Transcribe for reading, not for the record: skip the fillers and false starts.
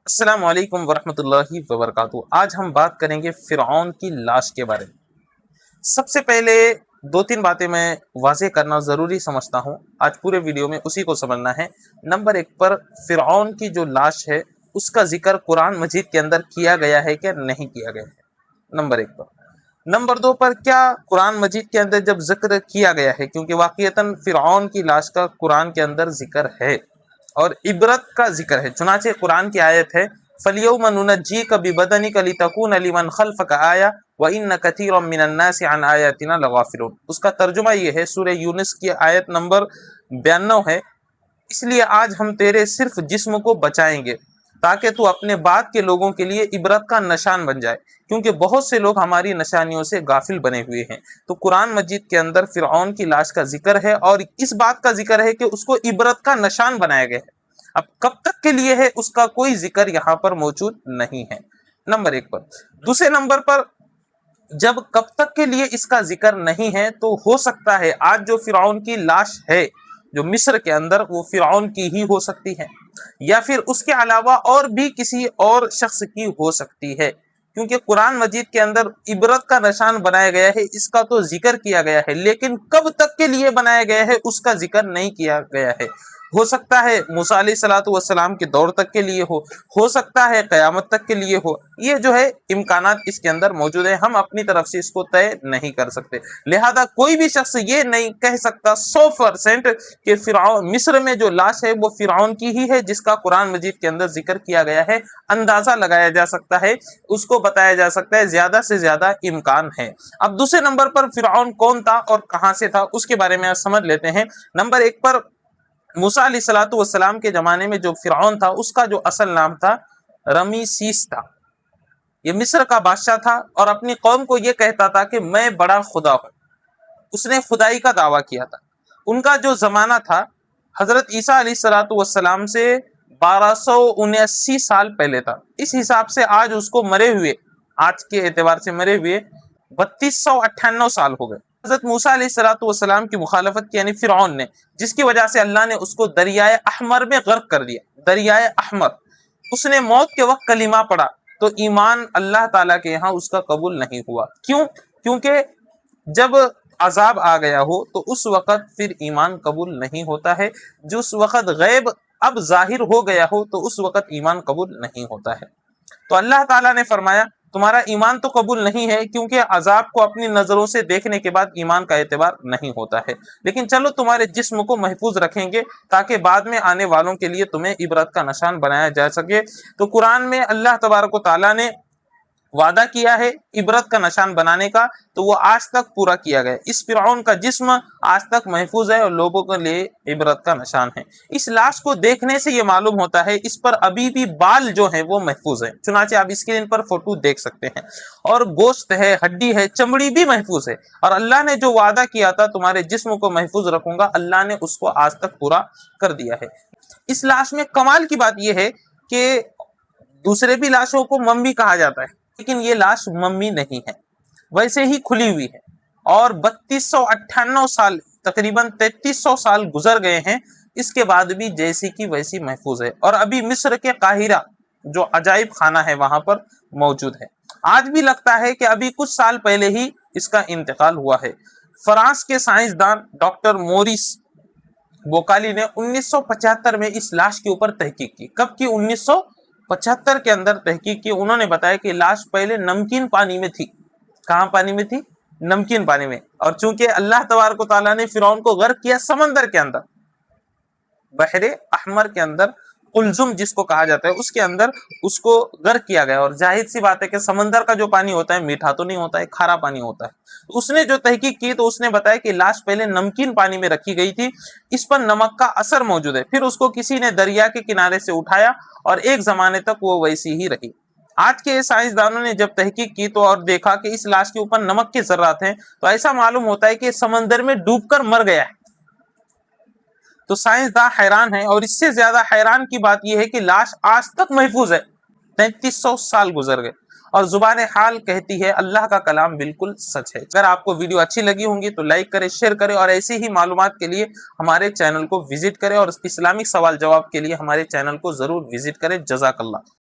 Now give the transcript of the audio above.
السلام علیکم ورحمۃ اللہ وبرکاتہ۔ آج ہم بات کریں گے فرعون کی لاش کے بارے میں۔ سب سے پہلے دو تین باتیں میں واضح کرنا ضروری سمجھتا ہوں، آج پورے ویڈیو میں اسی کو سمجھنا ہے۔ نمبر ایک پر فرعون کی جو لاش ہے اس کا ذکر قرآن مجید کے اندر کیا گیا ہے کہ نہیں کیا گیا ہے، نمبر ایک پر۔ نمبر دو پر کیا قرآن مجید کے اندر جب ذکر کیا گیا ہے، کیونکہ واقعتاً فرعون کی لاش کا قرآن کے اندر ذکر ہے اور عبرت کا ذکر ہے، چنانچہ قرآن کی آیت ہے فَالْيَوْمَ نُنَجِّيكَ بِبَدَنِكَ لِتَكُونَ لِمَنْ خَلْفَكَ آیَةً وَإِنَّ كَثِيرًا مِّنَ النَّاسِ عَنْ آیَاتِنَا لَغَافِلُونَ۔ اس کا ترجمہ یہ ہے، سورہ یونس کی آیت نمبر 92 ہے، اس لیے آج ہم تیرے صرف جسم کو بچائیں گے تاکہ تو اپنے بعد کے لوگوں کے لیے عبرت کا نشان بن جائے، کیونکہ بہت سے لوگ ہماری نشانیوں سے غافل بنے ہوئے ہیں۔ تو قرآن مجید کے اندر فرعون کی لاش کا ذکر ہے اور اس بات کا ذکر ہے کہ اس کو عبرت کا نشان بنایا گیا ہے۔ اب کب تک کے لیے ہے اس کا کوئی ذکر یہاں پر موجود نہیں ہے، نمبر ایک پر۔ دوسرے نمبر پر جب کب تک کے لیے اس کا ذکر نہیں ہے تو ہو سکتا ہے آج جو فرعون کی لاش ہے جو مصر کے اندر، وہ فرعون کی ہی ہو سکتی ہے، یا پھر اس کے علاوہ اور بھی کسی اور شخص کی ہو سکتی ہے، کیونکہ قرآن مجید کے اندر عبرت کا نشان بنایا گیا ہے، اس کا تو ذکر کیا گیا ہے، لیکن کب تک کے لیے بنایا گیا ہے اس کا ذکر نہیں کیا گیا ہے۔ ہو سکتا ہے موسیٰ علیہ الصلوۃ والسلام کے دور تک کے لیے ہو سکتا ہے قیامت تک کے لیے ہو، یہ جو ہے امکانات اس کے اندر موجود ہیں، ہم اپنی طرف سے اس کو طے نہیں کر سکتے، لہذا کوئی بھی شخص یہ نہیں کہہ سکتا 100% کہ فرعون مصر میں جو لاش ہے وہ فرعون کی ہی ہے جس کا قرآن مجید کے اندر ذکر کیا گیا ہے۔ اندازہ لگایا جا سکتا ہے، اس کو بتایا جا سکتا ہے، زیادہ سے زیادہ امکان ہے۔ اب دوسرے نمبر پر فرعون کون تھا اور کہاں سے تھا اس کے بارے میں آج سمجھ لیتے ہیں۔ نمبر ایک پر موسیٰ علیہ الصلوۃ والسلام کے زمانے میں جو فرعون تھا اس کا جو اصل نام تھا رمیسیس تھا، یہ مصر کا بادشاہ تھا اور اپنی قوم کو یہ کہتا تھا کہ میں بڑا خدا ہوں، اس نے خدائی کا دعویٰ کیا تھا۔ ان کا جو زمانہ تھا حضرت عیسیٰ علیہ الصلوۃ والسلام سے 1279 سال پہلے تھا، اس حساب سے آج اس کو مرے ہوئے، آج کے اعتبار سے مرے ہوئے 3298 سال ہو گئے۔ حضرت موسیٰ علیہ الصلوۃ والسلام کی مخالفت کی، یعنی فرعون نے، جس کی وجہ سے اللہ نے اس کو دریائے احمر میں غرق کر دیا، دریائے احمر۔ اس نے موت کے وقت کلمہ پڑھا تو ایمان اللہ تعالیٰ کے یہاں اس کا قبول نہیں ہوا۔ کیوں؟ کیونکہ جب عذاب آ گیا ہو تو اس وقت پھر ایمان قبول نہیں ہوتا ہے، جس وقت غیب اب ظاہر ہو گیا ہو تو اس وقت ایمان قبول نہیں ہوتا ہے۔ تو اللہ تعالیٰ نے فرمایا تمہارا ایمان تو قبول نہیں ہے، کیونکہ عذاب کو اپنی نظروں سے دیکھنے کے بعد ایمان کا اعتبار نہیں ہوتا ہے، لیکن چلو تمہارے جسم کو محفوظ رکھیں گے تاکہ بعد میں آنے والوں کے لیے تمہیں عبرت کا نشان بنایا جا سکے۔ تو قرآن میں اللہ تبارک و تعالیٰ نے وعدہ کیا ہے عبرت کا نشان بنانے کا، تو وہ آج تک پورا کیا گیا۔ اس فرعون کا جسم آج تک محفوظ ہے اور لوگوں کے لیے عبرت کا نشان ہے۔ اس لاش کو دیکھنے سے یہ معلوم ہوتا ہے اس پر ابھی بھی بال جو ہیں وہ محفوظ ہیں، چنانچہ آپ اسکرین پر فوٹو دیکھ سکتے ہیں، اور گوشت ہے، ہڈی ہے، چمڑی بھی محفوظ ہے، اور اللہ نے جو وعدہ کیا تھا تمہارے جسم کو محفوظ رکھوں گا، اللہ نے اس کو آج تک پورا کر دیا ہے۔ اس لاش میں کمال کی بات یہ ہے کہ دوسرے بھی لاشوں کو ممی کہا جاتا ہے، لیکن یہ لاش ممی نہیں ہے، ویسے ہی کھلی ہوئی ہے، اور 3298 سال، تقریباً 3300 سال گزر گئے ہیں، اس کے بعد بھی جیسی کی ویسی محفوظ ہے، اور ابھی مصر کے قاہرہ جو عجائب خانہ ہے وہاں پر موجود ہے۔ آج بھی لگتا ہے کہ ابھی کچھ سال پہلے ہی اس کا انتقال ہوا ہے۔ فرانس کے سائنسدان ڈاکٹر موریس بوکالی نے 1975 میں اس لاش کے اوپر تحقیق کی۔ کب کی؟ 1975 کے اندر تحقیق کی۔ انہوں نے بتایا کہ لاش پہلے نمکین پانی میں تھی۔ کہاں پانی میں تھی؟ نمکین پانی میں، اور چونکہ اللہ تبارک و تعالیٰ نے فرعون کو غرق کیا سمندر کے اندر، بحر احمر کے اندر، قلزم جس کو کہا جاتا ہے، اس کے اندر اس کو غرق کیا گیا، اور ظاہر سی بات ہے کہ سمندر کا جو پانی ہوتا ہے میٹھا تو نہیں ہوتا ہے، کھارا پانی ہوتا ہے۔ اس نے جو تحقیق کی تو اس نے بتایا کہ لاش پہلے نمکین پانی میں رکھی گئی تھی، اس پر نمک کا اثر موجود ہے، پھر اس کو کسی نے دریا کے کنارے سے اٹھایا اور ایک زمانے تک وہ ویسی ہی رہی۔ آج کے سائنسدانوں نے جب تحقیق کی تو اور دیکھا کہ اس لاش کے اوپر نمک کے ذرات ہیں، تو ایسا معلوم ہوتا ہے کہ سمندر میں ڈوب کر مر گیا ہے۔ تو سائنسداں حیران ہیں، اور اس سے زیادہ حیران کی بات یہ ہے کہ لاش آج تک محفوظ ہے، 3300 سال گزر گئے، اور زبان حال کہتی ہے اللہ کا کلام بالکل سچ ہے۔ اگر آپ کو ویڈیو اچھی لگی ہوں گی تو لائک کریں، شیئر کریں، اور ایسی ہی معلومات کے لیے ہمارے چینل کو وزٹ کریں، اور اسلامک سوال جواب کے لیے ہمارے چینل کو ضرور وزٹ کریں۔ جزاک اللہ۔